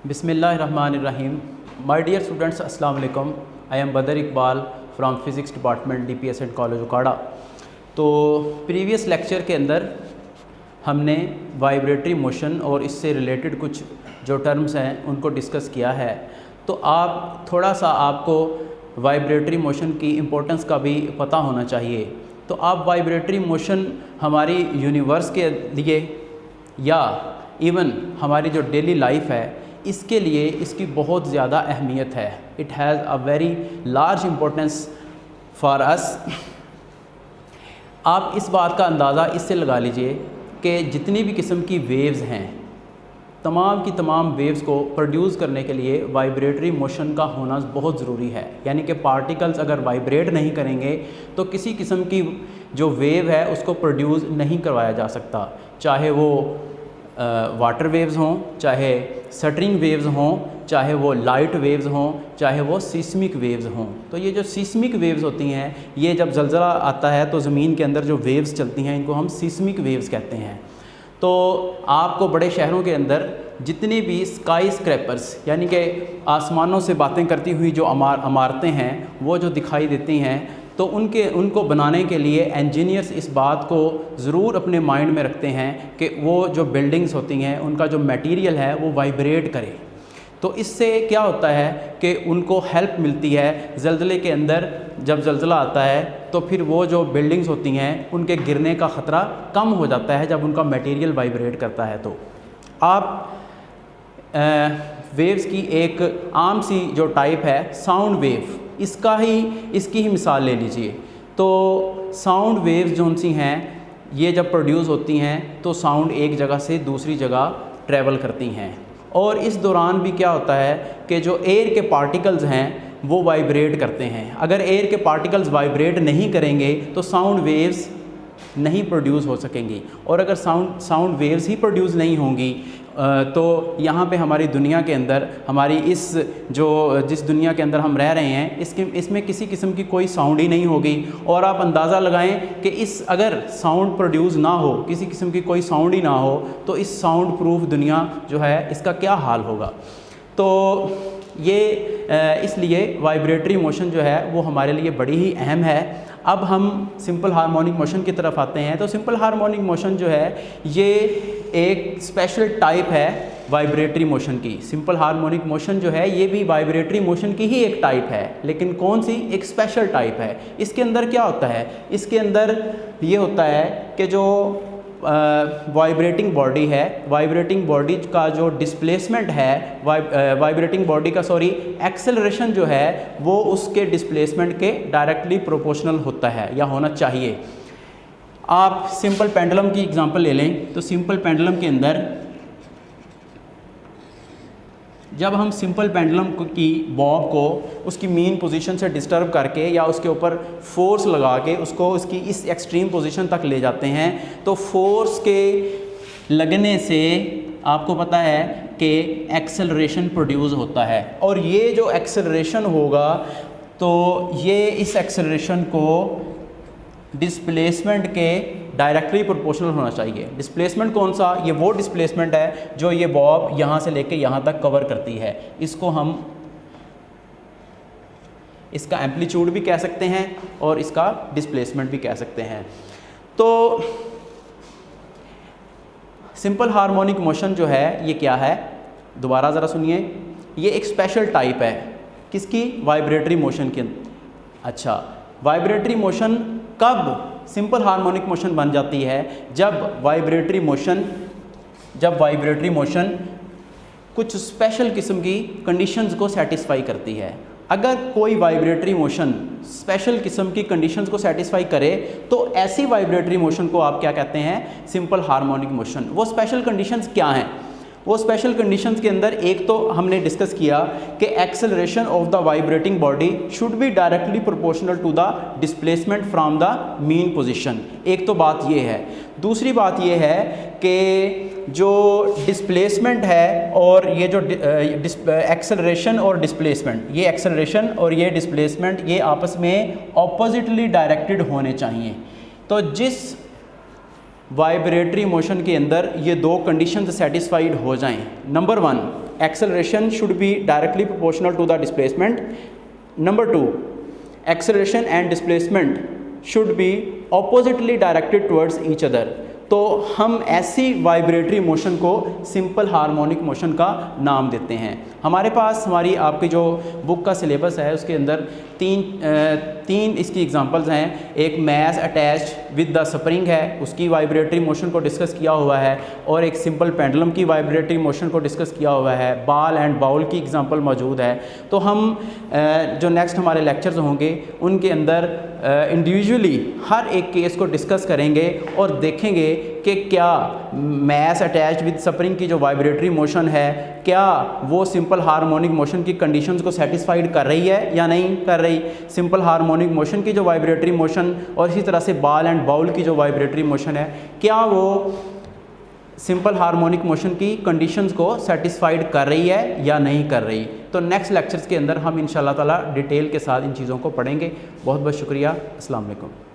बिस्मिल्लाहिर्रहमानिर्रहीम। My dear students, अस्सलाम वालेकुम। आई एम बदर Iqbal from physics department DPS and college उकाड़ा। तो प्रीवियस लेक्चर के अंदर हमने वाइब्रेटरी मोशन और इससे रिलेटेड कुछ जो टर्म्स हैं उनको डिस्कस किया है। तो आप थोड़ा सा आपको वाइब्रेटरी मोशन की इम्पोर्टेंस का भी पता होना चाहिए। तो आप वाइब्रेटरी मोशन हमारी यूनिवर्स के लिए या इवन हमारी जो डेली लाइफ है इसके लिए इसकी बहुत ज़्यादा अहमियत है। It has a very large importance for us. आप इस बात का अंदाज़ा इससे लगा लीजिए कि जितनी भी किस्म की वेव्स हैं, तमाम की तमाम वेव्स को प्रोड्यूस करने के लिए वाइब्रेटरी मोशन का होना बहुत ज़रूरी है। यानी कि पार्टिकल्स अगर वाइब्रेट नहीं करेंगे तो किसी किस्म की जो वेव है उसको प्रोड्यूस नहीं करवाया जा सकता, चाहे वो वाटर वेव्स हों, चाहे सटरिंग वेव्स हों, चाहे वो लाइट वेव्स हों, चाहे वो सिस्मिक वेव्स हों। तो ये जो सिस्मिक वेव्स होती हैं, ये जब ज़लज़ला आता है तो ज़मीन के अंदर जो वेव्स चलती हैं इनको हम सिस्मिक वेव्स कहते हैं। तो आपको बड़े शहरों के अंदर जितने भी स्काई स्क्रैपर्स यानी कि आसमानों से बातें करती हुई जो इमारतें हैं वो जो दिखाई देती हैं, तो उनको बनाने के लिए इंजीनियर्स इस बात को ज़रूर अपने माइंड में रखते हैं कि वो जो बिल्डिंग्स होती हैं उनका जो मटेरियल है वो वाइब्रेट करे। तो इससे क्या होता है कि उनको हेल्प मिलती है ज़लज़ले के अंदर। जब ज़लज़ला आता है तो फिर वो जो बिल्डिंग्स होती हैं उनके गिरने का ख़तरा कम हो जाता है जब उनका मटेरियल वाइब्रेट करता है। तो आप वेव्स की एक आम सी जो टाइप है साउंड वेव, इसकी ही मिसाल ले लीजिए। तो साउंड वेव्स जो सी हैं ये जब प्रोड्यूस होती हैं तो साउंड एक जगह से दूसरी जगह ट्रैवल करती हैं, और इस दौरान भी क्या होता है कि जो एयर के पार्टिकल्स हैं वो वाइब्रेट करते हैं। अगर एयर के पार्टिकल्स वाइब्रेट नहीं करेंगे तो साउंड वेव्स नहीं प्रोड्यूस हो सकेंगी, और अगर साउंड वेव्स ही प्रोड्यूस नहीं होंगी तो यहाँ पे हमारी दुनिया के अंदर हमारी जिस दुनिया के अंदर हम रह रहे हैं इसमें किसी किस्म की कोई साउंड ही नहीं होगी। और आप अंदाज़ा लगाएं कि अगर साउंड प्रोड्यूस ना हो, किसी किस्म की कोई साउंड ही ना हो, तो इस साउंड प्रूफ दुनिया जो है इसका क्या हाल होगा। तो ये इसलिए वाइब्रेटरी मोशन जो है वो हमारे लिए बड़ी ही अहम है। अब हम सिंपल हार्मोनिक मोशन की तरफ आते हैं। तो सिंपल हार्मोनिक मोशन जो है ये एक स्पेशल टाइप है वाइब्रेटरी मोशन की। सिंपल हार्मोनिक मोशन जो है ये भी वाइब्रेटरी मोशन की ही एक टाइप है, लेकिन कौन सी? एक स्पेशल टाइप है। इसके अंदर क्या होता है? इसके अंदर ये होता है कि जो वाइब्रेटिंग बॉडी है, वाइब्रेटिंग बॉडी का जो डिस्प्लेसमेंट है, वाइब्रेटिंग बॉडी का एक्सेलरेशन जो है वो उसके डिस्प्लेसमेंट के डायरेक्टली प्रोपोर्शनल होता है या होना चाहिए। आप सिंपल पेंडुलम की एग्जांपल ले लें। तो सिंपल पेंडुलम के अंदर जब हम सिंपल पेंडुलम की बॉब को उसकी मीन पोजीशन से डिस्टर्ब करके या उसके ऊपर फोर्स लगा के उसको उसकी इस एक्सट्रीम पोजीशन तक ले जाते हैं, तो फोर्स के लगने से आपको पता है कि एक्सेलरेशन प्रोड्यूस होता है, और ये जो एक्सेलरेशन होगा तो ये इस एक्सेलरेशन को डिस्प्लेसमेंट के डायरेक्टली प्रोपोर्शनल होना चाहिए। डिस्प्लेसमेंट कौन सा? ये वो डिस्प्लेसमेंट है जो ये बॉब यहाँ से लेके यहाँ तक कवर करती है। इसको हम इसका एम्पलीट्यूड भी कह सकते हैं और इसका डिस्प्लेसमेंट भी कह सकते हैं। तो सिंपल हार्मोनिक मोशन जो है ये क्या है? दोबारा ज़रा सुनिए। ये एक स्पेशल टाइप है किसकी? वाइब्रेटरी मोशन की। अच्छा, वाइब्रेटरी मोशन कब सिंपल हार्मोनिक मोशन बन जाती है? जब वाइब्रेटरी मोशन कुछ स्पेशल किस्म की कंडीशंस को सेटिस्फाई करती है। अगर कोई वाइब्रेटरी मोशन स्पेशल किस्म की कंडीशंस को सेटिस्फाई करे तो ऐसी वाइब्रेटरी मोशन को आप क्या कहते हैं? Simple harmonic motion. वो स्पेशल कंडीशंस क्या हैं? वो स्पेशल कंडीशंस के अंदर एक तो हमने डिस्कस किया कि acceleration of the vibrating body should be directly proportional to the displacement from the mean position. एक तो बात ये है। दूसरी बात ये है कि जो डिस्प्लेसमेंट है और ये जो एक्सेलरेशन और डिस्प्लेसमेंट, ये एक्सेलरेशन और ये डिस्प्लेसमेंट ये आपस में ऑपोजिटली डायरेक्टेड होने चाहिए। तो जिस वाइब्रेटरी मोशन के अंदर ये दो कंडीशंस सेटिस्फाइड हो जाएं, number one acceleration should be directly proportional to the displacement. Number 2, acceleration and displacement should be oppositely directed towards each other. तो हम ऐसी वाइब्रेटरी मोशन को सिंपल हार्मोनिक मोशन का नाम देते हैं। हमारे पास हमारी आपकी जो बुक का सिलेबस है उसके अंदर तीन इसकी एग्जांपल्स हैं। एक mass attached with the spring है, उसकी वाइब्रेटरी मोशन को डिस्कस किया हुआ है, और एक सिंपल पेंडुलम की वाइब्रेटरी मोशन को डिस्कस किया हुआ है। बॉल एंड बाउल की एग्जांपल मौजूद है। तो हम जो नेक्स्ट हमारे लेक्चर्स होंगे उनके अंदर इंडिविजुअली हर एक केस को डिस्कस करेंगे और देखेंगे कि क्या मैस अटैच्ड विद स्प्रिंग की जो वाइब्रेटरी मोशन है क्या वो सिंपल हार्मोनिक मोशन की कंडीशंस को सेटिस्फाइड कर रही है या नहीं कर रही। सिंपल हार्मोनिक मोशन की जो वाइब्रेटरी मोशन और इसी तरह से बॉल एंड बाउल की जो वाइब्रेटरी मोशन है क्या वो सिंपल हार्मोनिक मोशन की कंडीशंस को सेटिस्फाइड कर रही है या नहीं कर रही। तो नेक्स्ट लेक्चर्स के अंदर हम इंशाल्लाह ताला डिटेल के साथ इन चीज़ों को पढ़ेंगे। बहुत बहुत शुक्रिया। अस्सलाम वालेकुम।